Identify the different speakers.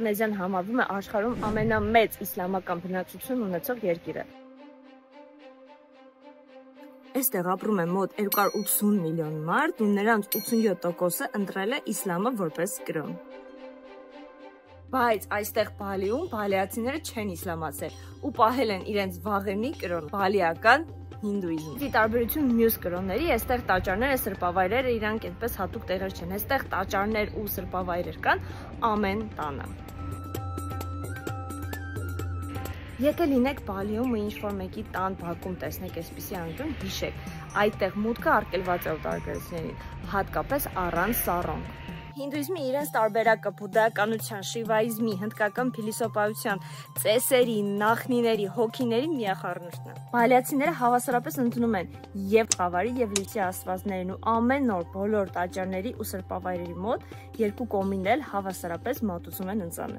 Speaker 1: Մեզյան համարվում է աշխարհում ամենամեծ իսլամական բնակչություն ունեցող երկիրը։ Այստեղ ապրում է մոտ 280 միլիոն մարդ, ու նրանց 87%-ը ընտրել է իսլամը որպես կրոն։ Բայց այստեղ Բալիում բալիացիները չեն իսլամացել ու պահել են իրենց վաղեմի կրոն՝ բալիական հինդուիզմ։ Ի տարբերություն մյուս կրոնների, այստեղ տաճարները, սրբավայրերը իրանք այդպես հատուկ տեղեր չեն։ Այստեղ տաճարներ ու սրբավայրեր կան ամեն տանը։ Եթե լինեք Բալիում ու ինչ-որ մեկի տան բակում տեսնեք այսպիսի անկյուն, հիշեք, այդտեղ մուտքը արգելված է օտարերկրացիներին, հատկապես առանց սառոնք։ Հինդուիզմի իրենց տարբերակը բուդդայականության, շիվայիզմի, հնդկական փիլիսոփայության, ծեսերի, նախնիների, հոգիների միախառնուրդն է։ Բալիացիները հավասարապես ընդունում են եւ խավարի եւ լիցի աստվածներին ու ամեն օր բոլոր տաճարների ու սրբավայրերի մոտ երկու կողմին էլ հավասարապես մատուցում են ընծանը։